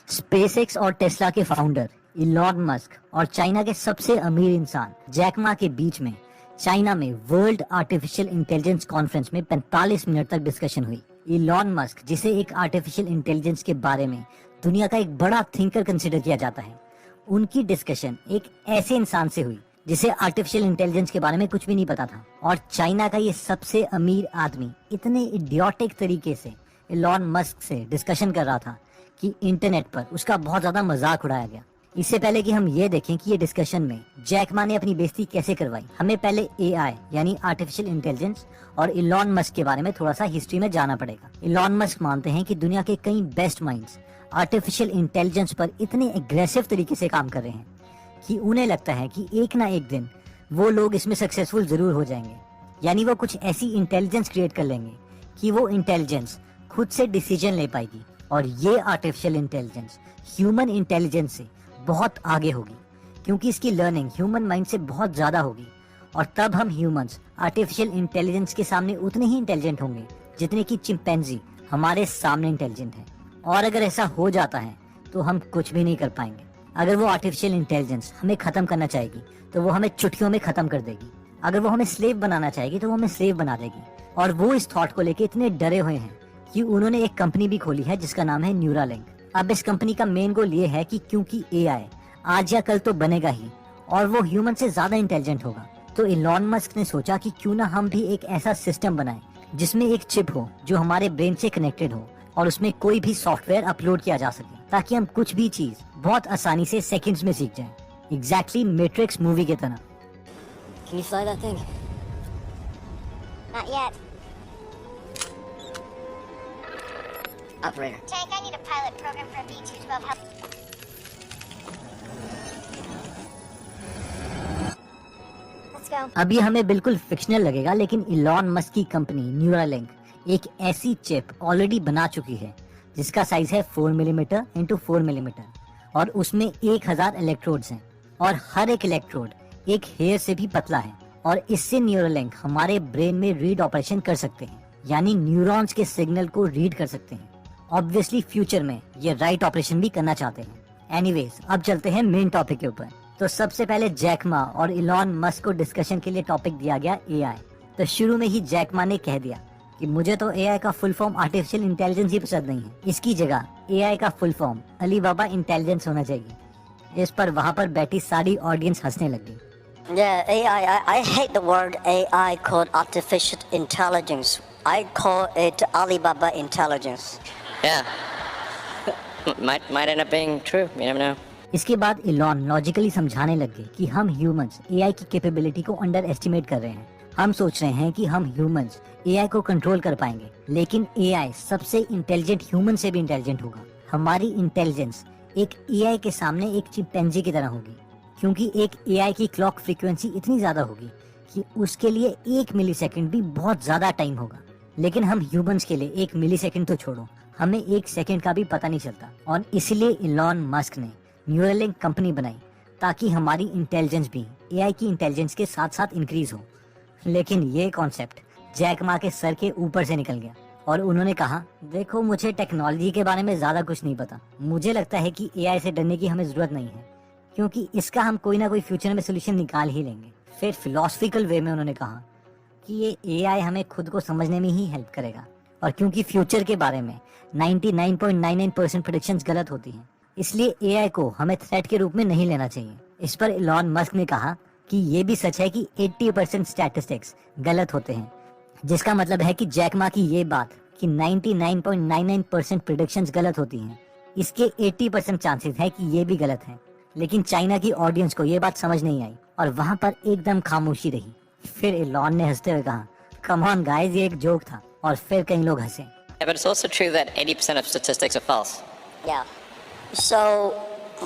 SpaceX और Tesla के founder Elon Musk और चाइना के सबसे अमीर इंसान जैक मा के बीच में चाइना में वर्ल्ड आर्टिफिशियल इंटेलिजेंस कॉन्फ्रेंस में 45 मिनट तक डिस्कशन हुई। इलॉन मस्क, जिसे एक आर्टिफिशियल इंटेलिजेंस के बारे में दुनिया का एक बड़ा थिंकर कंसिडर किया जाता है, उनकी डिस्कशन एक ऐसे इंसान से हुई जिसे आर्टिफिशियल इंटेलिजेंस के बारे में कुछ भी नहीं पता था। और चाइना का ये सबसे अमीर आदमी इतने इडियोटिक तरीके से इलॉन मस्क से डिस्कशन कर रहा था कि इंटरनेट पर उसका बहुत ज्यादा मजाक उड़ाया गया। इससे पहले कि हम ये देखें कि ये डिस्कशन में जैक मा ने अपनी बेइज्जती कैसे करवाई, हमें पहले एआई यानी आर्टिफिशियल इंटेलिजेंस और इलॉन मस्क के बारे में थोड़ा सा हिस्ट्री में जाना पड़ेगा। इलॉन मस्क मानते हैं कि दुनिया के कई बेस्ट माइंड्स आर्टिफिशियल इंटेलिजेंस पर इतने एग्रेसिव तरीके से काम कर रहे हैं कि उन्हें लगता है कि एक ना एक दिन वो लोग इसमें सक्सेसफुल जरूर हो जाएंगे। यानी वो कुछ ऐसी इंटेलिजेंस क्रिएट कर लेंगे कि वो इंटेलिजेंस खुद से डिसीजन ले पाएगी और ये आर्टिफिशियल इंटेलिजेंस ह्यूमन इंटेलिजेंस से बहुत आगे होगी, क्योंकि इसकी लर्निंग ह्यूमन माइंड से बहुत ज्यादा होगी। और तब हम ह्यूमंस आर्टिफिशियल इंटेलिजेंस के सामने उतने ही इंटेलिजेंट होंगे जितने कि चिंपैंजी हमारे सामने इंटेलिजेंट है। और अगर ऐसा हो जाता है तो हम कुछ भी नहीं कर पाएंगे। अगर वो आर्टिफिशियल इंटेलिजेंस हमें खत्म करना चाहेगी तो वो हमें चुटकियों में खत्म कर देगी। अगर वो हमें स्लेव बनाना चाहेगी तो वो हमें स्लेव बना देगी। और वो इस थॉट को लेके इतने डरे हुए हैं कि उन्होंने एक कंपनी भी खोली है जिसका नाम है न्यूरालिंक। अब इस कंपनी का मेन गोल ये है कि क्योंकि एआई आज या कल तो बनेगा ही और वो ह्यूमन से ज्यादा इंटेलिजेंट होगा, तो इलॉन मस्क ने सोचा कि क्यों ना हम भी एक ऐसा सिस्टम बनाएं जिसमें एक चिप हो जो हमारे ब्रेन से कनेक्टेड हो और उसमें कोई भी सॉफ्टवेयर अपलोड किया जा सके, ताकि हम कुछ भी चीज बहुत आसानी से सेकंड्स में सीख जाएं। एग्जैक्टली मैट्रिक्स मूवी की तरह। Can you fly that thing? Not yet. Operator. Tank, I need a pilot program for a B-212 hel- Let's go. अब ये हमें बिल्कुल फिक्शनल लगेगा, लेकिन इलॉन मस्क की कंपनी न्यूरालिंक एक ऐसी चिप ऑलरेडी बना चुकी है जिसका साइज है 4 मिलीमीटर इंटू 4 मिलीमीटर और उसमें 1000 इलेक्ट्रोड्स हैं और हर एक इलेक्ट्रोड एक हेयर से भी पतला है। और इससे न्यूरालिंक हमारे ब्रेन में रीड ऑपरेशन कर सकते हैं, यानी न्यूरॉन्स के सिग्नल को रीड कर सकते हैं। ऑब्वियसली फ्यूचर में ये राइट ऑपरेशन भी करना चाहते हैं। एनीवेज, अब चलते हैं मेन टॉपिक के ऊपर। तो सबसे पहले जैक मा और इलॉन मस्क को डिस्कशन के लिए टॉपिक दिया गया एआई। तो शुरू में ही जैक मा ने कह दिया कि मुझे तो एआई का फुल फॉर्म आर्टिफिशियल इंटेलिजेंस ही पसंद नहीं है, इसकी जगह एआई का फुल फॉर्म अली बाबा इंटेलिजेंस होना चाहिए। इस पर वहाँ पर बैठी सारी ऑडियंस हंसने लगी। Yeah, AI. I hate the word AI called artificial intelligence. I call it Alibaba intelligence. Yeah. might end up being true. You never know. इसके बाद इलॉन लॉजिकली समझाने लग गए कि हम ह्यूमंस एआई की कैपेबिलिटी को अंडर एस्टिमेट कर रहे हैं। हम सोच रहे हैं कि हम ह्यूमंस एआई को कंट्रोल कर पाएंगे, लेकिन एआई सबसे इंटेलिजेंट ह्यूमन से भी इंटेलिजेंट होगा। हमारी इंटेलिजेंस एक एआई के सामने एक चिंपैंजी की तरह होगी, क्योंकि एक एआई की क्लॉक फ्रीक्वेंसी इतनी ज्यादा होगी कि उसके लिए 1 मिलीसेकंड भी बहुत ज्यादा टाइम होगा। लेकिन हम ह्यूमंस के लिए 1 मिलीसेकंड तो छोड़ो, हमें 1 सेकंड का भी पता नहीं चलता। और इसलिए इलॉन मस्क ने न्यूरालिंक कंपनी बनाई ताकि हमारी इंटेलिजेंस भी एआई की इंटेलिजेंस के साथ साथ इंक्रीज हो। लेकिन ये कॉन्सेप्ट जैक मा के सर के ऊपर से निकल गया और उन्होंने कहा, देखो मुझे टेक्नोलॉजी के बारे में ज्यादा कुछ नहीं पता, मुझे लगता है कि एआई से डरने की हमें जरूरत नहीं है, क्योंकि इसका हम कोई ना कोई फ्यूचर में सोल्यूशन निकाल ही लेंगे। फिर फिलोसफिकल वे में उन्होंने कहा कि ये एआई हमें खुद को समझने में ही हेल्प करेगा, और क्योंकि फ्यूचर के बारे में 99.99% प्रेडिक्शंस गलत होती हैं, इसलिए एआई को हमें थ्रेट के रूप में नहीं लेना चाहिए। इस पर इलॉन मस्क ने कहा कि ये भी सच है कि 80% स्टैटिस्टिक्स गलत होते हैं, जिसका मतलब है कि जैक मा की ये बात कि 99.99% प्रेडिक्शंस गलत होती हैं, इसके 80% चांसेस है कि ये भी गलत है। लेकिन चाइना की ऑडियंस को ये बात समझ नहीं आई और वहाँ पर एकदम खामोशी रही। फिर इलॉन ने हंसते हुए कहा, कम ऑन गाइस, ये एक जोक था। और फिर कई लोग हंसे। Yeah, but it's also true that 80% of statistics are false. Yeah. So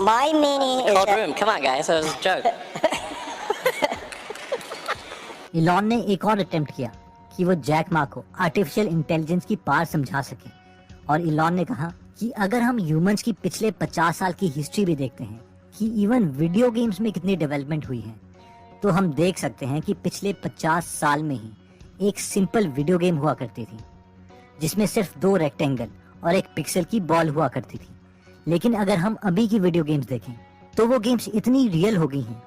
my meaning is Cold that room. Come on, guys. That was a joke. Elon ने एक और अटेम्प्ट किया कि वो जैक मा को आर्टिफिशियल इंटेलिजेंस की power समझा सके। और इलॉन ने कहा कि अगर हम ह्यूमंस की पिछले 50 साल की हिस्ट्री भी देखते हैं कि इवन वीडियो गेम्स में कितनी डेवलपमेंट हुई है, तो हम देख सकते हैं कि पिछले 50 साल में ही एक सिंपल वीडियो गेम हुआ करती थी जिसमें सिर्फ 2 रेक्टेंगल और एक पिक्सल की बॉल हुआ करती थी। लेकिन अगर हम अभी की वीडियो गेम्स देखें तो वो गेम्स इतनी रियल हो गई हैं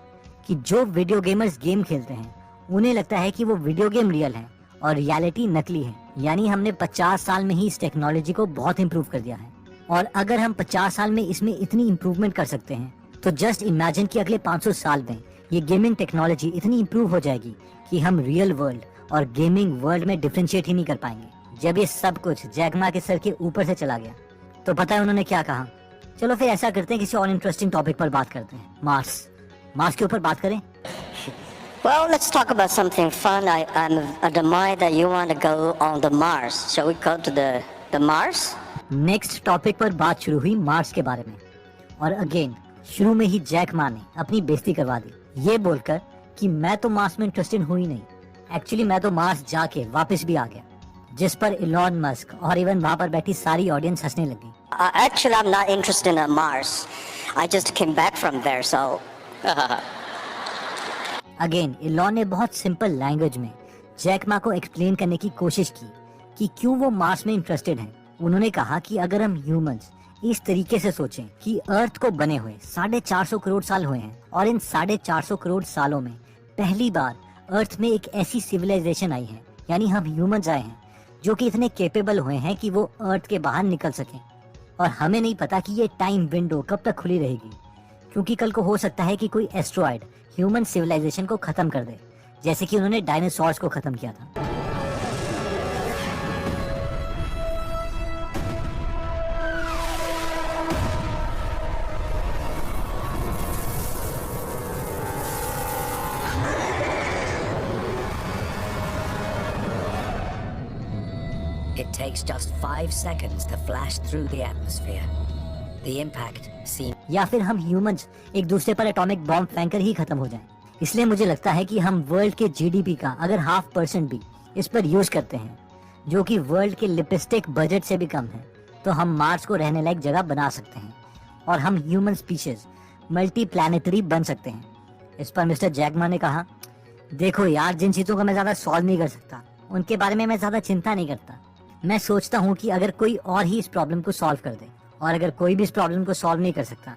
कि जो वीडियो गेमर्स गेम खेलते हैं उन्हें लगता है कि वो वीडियो गेम रियल है और रियलिटी नकली है। यानी हमने 50 साल में ही इस टेक्नोलॉजी को बहुत इम्प्रूव कर दिया है, और अगर हम 50 साल में इसमें इतनी इम्प्रूवमेंट कर सकते हैं तो जस्ट इमेजिन कि अगले 500 साल में ये गेमिंग टेक्नोलॉजी इतनी इम्प्रूव हो जाएगी कि हम रियल वर्ल्ड और गेमिंग वर्ल्ड में डिफरेंशिएट ही नहीं कर पाएंगे। जब ये सब कुछ जैक मा के सर के ऊपर से चला गया तो पता है उन्होंने क्या कहा? चलो फिर ऐसा करते हैं, किसी और इंटरेस्टिंग टॉपिक पर बात करते हैं। मार्स के ऊपर बात करें। Well, let's talk about something fun. I'm of the mind that you want to go on the Mars. Shall we go to the Mars? Next topic पर बात शुरू हुई मार्स के बारे में, और अगेन शुरू में ही जैक मा ने अपनी बेइज्जती करवा दी, ये बोलकर कि मैं तो मार्स में इंटरेस्टेड हुई नहीं। एक्चुअली मैं तो मार्स जाके वापस भी आ गया, जिस पर इलॉन मस्क और इवन वहाँ पर बैठी सारी ऑडियंस हंसने लगी। Actually, I'm not interested in Mars. I just came back from there, so. Again Elon ने बहुत सिंपल लैंग्वेज में जैक मा को एक्सप्लेन करने की कोशिश की कि क्यों वो मार्स में इंटरेस्टेड हैं। उन्होंने कहा कि अगर हम ह्यूमंस इस तरीके से सोचें कि अर्थ को बने हुए 450 करोड़ साल हुए हैं, और इन 450 करोड़ सालों में पहली बार अर्थ में एक ऐसी सिविलाइजेशन आई है, यानी हम ह्यूमंस आए हैं जो कि इतने केपेबल हुए हैं कि वो अर्थ के बाहर निकल सकें। और हमें नहीं पता कि ये टाइम विंडो कब तक खुली रहेगी, क्योंकि कल को हो सकता है कि कोई एस्ट्रॉयड ह्यूमन सिविलाइजेशन को खत्म कर दे, जैसे कि उन्होंने डायनासोर्स को खत्म किया था। It takes just 5 seconds to flash through the atmosphere. The impact seems. या फिर हम ह्यूमंस एक दूसरे पर एटॉमिक बॉम्ब फेंककर ही खत्म हो जाएं। इसलिए मुझे लगता है कि हम वर्ल्ड के जीडीपी का अगर 0.5% भी इस पर यूज करते हैं, जो कि वर्ल्ड के लिपस्टिक बजट से भी कम है, तो हम मार्स को रहने लायक जगह बना सकते हैं और हम ह्यूमन स्पीशीज मल्टी प्लैनेटरी बन सकते हैं। इस पर मिस्टर जैक मा ने कहा, देखो यार, जिन चीजों को मैं ज्यादा सॉल्व नहीं कर सकता उनके बारे में मैं ज्यादा चिंता नहीं करता। मैं सोचता हूँ कि अगर कोई और ही इस प्रॉब्लम को सॉल्व कर दे, और अगर कोई भी इस प्रॉब्लम को सॉल्व नहीं कर सकता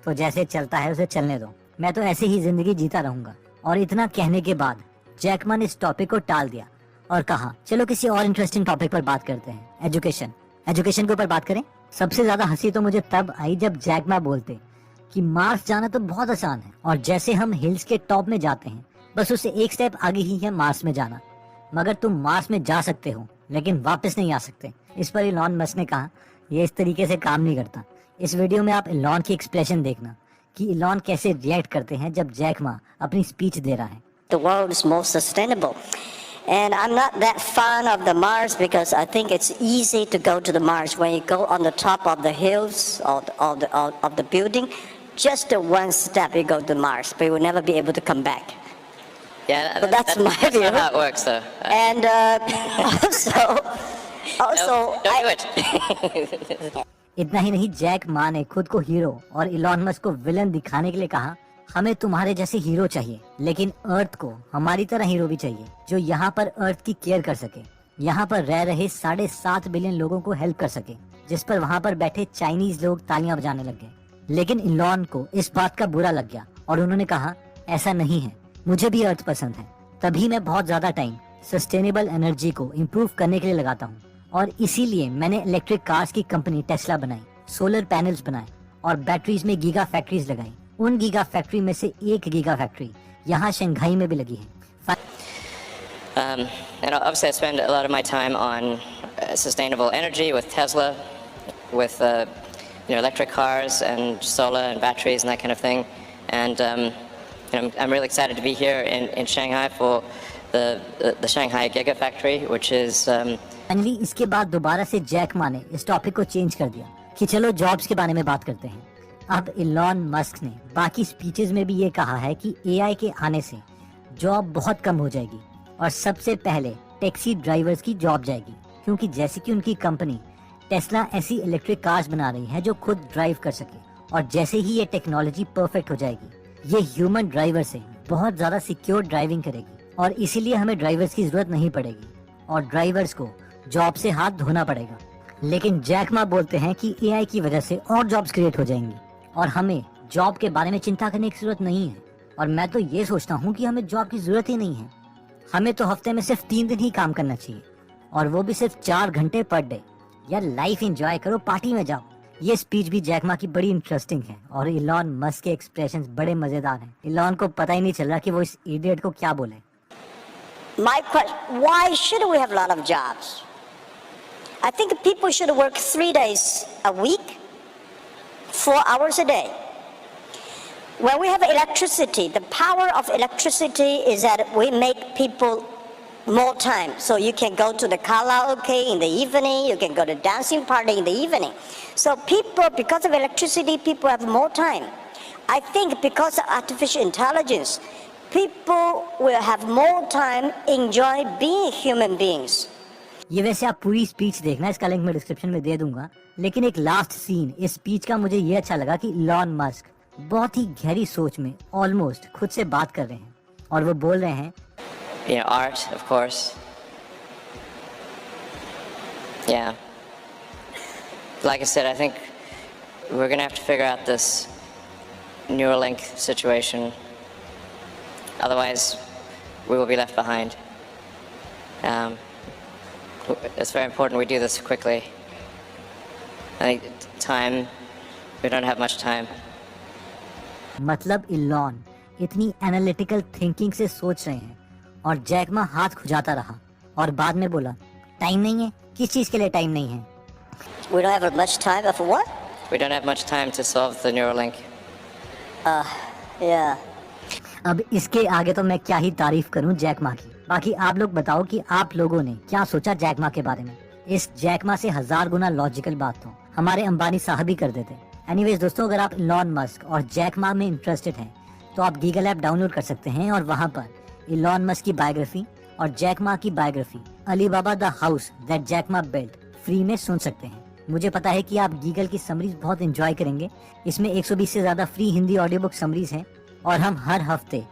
तो जैसे चलता है उसे चलने दो, मैं तो ऐसे ही जिंदगी जीता रहूंगा। और इतना कहने के बाद जैक मा ने इस टॉपिक को टाल दिया और कहा, चलो किसी और इंटरेस्टिंग टॉपिक पर बात करते हैं, एजुकेशन के ऊपर बात करें। सबसे ज्यादा हंसी तो मुझे तब आई जब जैक मा बोलते कि मार्स जाना तो बहुत आसान है, और जैसे हम हिल्स के टॉप में जाते हैं बस उससे एक स्टेप आगे ही है मार्स में जाना, मगर तुम मार्स में जा सकते हो लेकिन वापस नहीं आ सकते। इस पर इलॉन मस्क ने कहा, ये इस तरीके से काम नहीं करता। इस वीडियो में आप इलॉन की एक्सप्रेशन देखना कि इलॉन कैसे रिएक्ट करते हैं जब जैक मा अपनी स्पीच दे रहा है। The world is most sustainable. And I'm not that fan of the Mars because I think it's easy to go to the Mars when you go on the top of the hills of the building. Just one step you go to Mars, but you will never be able to come back. Yeah, So that's my that's view. not how it works, though. And also, Don't do it. इतना ही नहीं, Jack Ma ने खुद को hero और Elon Musk को villain दिखाने के लिए कहा, हमें तुम्हारे जैसे हीरो चाहिए, लेकिन अर्थ को हमारी तरह हीरो भी चाहिए जो यहाँ पर अर्थ की केयर कर सके, यहाँ पर रह रहे 7.5 बिलियन लोगों को हेल्प कर सके, जिस पर वहाँ पर बैठे चाइनीज लोग तालियां बजाने लग गए। लेकिन इलॉन को इस बात का बुरा लग गया और उन्होंने कहा, ऐसा नहीं है, मुझे भी अर्थ पसंद है, तभी मैं बहुत ज्यादा टाइम सस्टेनेबल एनर्जी को इम्प्रूव करने के लिए लगाता हूँ, और इसीलिए मैंने इलेक्ट्रिक कार्स की कंपनी टेस्ला बनाई, सोलर पैनल्स बनाए और बैटरीज में गीगा फैक्ट्रीज लगाई। उन गीगा फैक्ट्री में से एक गीगा फैक्ट्री यहाँ शंघाई में भी लगी है। And obviously I spend a lot of my time on sustainable energy with Tesla, with electric cars and solar and batteries and that kind of thing. And I'm really excited to be here in Shanghai for the Shanghai Gigafactory, which is finally इसके बाद दोबारा से Jack Ma ने इस topic को change कर दिया कि चलो जॉब्स के बारे में बात करते हैं। अब इलॉन मस्क ने बाकी स्पीचेस में भी ये कहा है कि एआई के आने से जॉब बहुत कम हो जाएगी और सबसे पहले टैक्सी ड्राइवर्स की जॉब जाएगी, क्योंकि जैसे कि उनकी कंपनी टेस्ला ऐसी इलेक्ट्रिक कार्स बना रही है जो खुद ड्राइव कर सके, और जैसे ही ये टेक्नोलॉजी परफेक्ट हो जाएगी ये ह्यूमन ड्राइवर से बहुत ज्यादा सिक्योर ड्राइविंग करेगी, और इसीलिए हमें ड्राइवर्स की जरूरत नहीं पड़ेगी और ड्राइवर्स को जॉब से हाथ धोना पड़ेगा। लेकिन जैक मा बोलते हैं कि एआई की वजह से और जॉब्स क्रिएट हो जाएंगी और हमें जॉब के बारे में चिंता करने की जरूरत नहीं है। और मैं तो ये सोचता हूँ कि हमें जॉब की जरूरत ही नहीं है। हमें तो हफ्ते में सिर्फ 3 दिन ही काम करना चाहिए और वो भी सिर्फ 4 घंटे पर डे। यार लाइफ एंजॉय करो, पार्टी में जाओ। ये स्पीच भी जैक मा की बड़ी इंटरेस्टिंग है और इलॉन मस्क के एक्सप्रेशंस बड़े मजेदार हैं। इलॉन को पता ही नहीं चल रहा कि वो इस इडियट को क्या बोले। My question, why should we have a lot of jobs? I think people should work 3 days a week, 4 hours a day. When we have electricity, the power of electricity is that we make people more time. So you can go to the karaoke in the evening, you can go to dancing party in the evening. So people, because of electricity, people have more time. I think because of artificial intelligence, people will have more time enjoy being human beings. ये वैसे आप पूरी speech देखना, इसका link मैं description में दे दूंगा। लेकिन एक लास्ट सीन इस स्पीच का मुझे ये अच्छा लगा कि इलॉन मस्क बहुत ही गहरी सोच में ऑलमोस्ट खुद से बात कर रहे हैं और वो बोल रहे हैं art, of course. Yeah. Like I said, I think we're going to have to figure out this Neuralink situation. Otherwise, we will be left behind. It's very important we do this quickly. I think we don't have much time. मतलब Elon इतनी analytical thinking से सोच रहे हैं और Jack मा हाथ खुजाता रहा और बाद में बोला टाइम नहीं है। किस चीज के लिए टाइम नहीं है? We don't have much time for what? We don't have much time to solve the Neuralink. Yeah. अब इसके आगे तो मैं क्या ही तारीफ करूं जैक मा की। बाकी आप लोग बताओ कि आप लोगों ने क्या सोचा जैक मा के बारे में। इस जैक मा से 1000 गुना लॉजिकल बात तो हमारे अंबानी साहब ही कर देते। एनीवेज दोस्तों, अगर आप इलॉन मस्क और जैक मा में इंटरेस्टेड हैं तो आप गीगल ऐप डाउनलोड कर सकते हैं और वहां पर इलॉन मस्क की बायोग्राफी और जैक मा की biography Alibaba the house that Jack Ma built free में सुन सकते हैं। मुझे पता है कि आप गीगल की समरीज बहुत एंजॉय करेंगे। इसमें 120 से ज्यादा free Hindi audio book summaries हैं और हम हर हफ्ते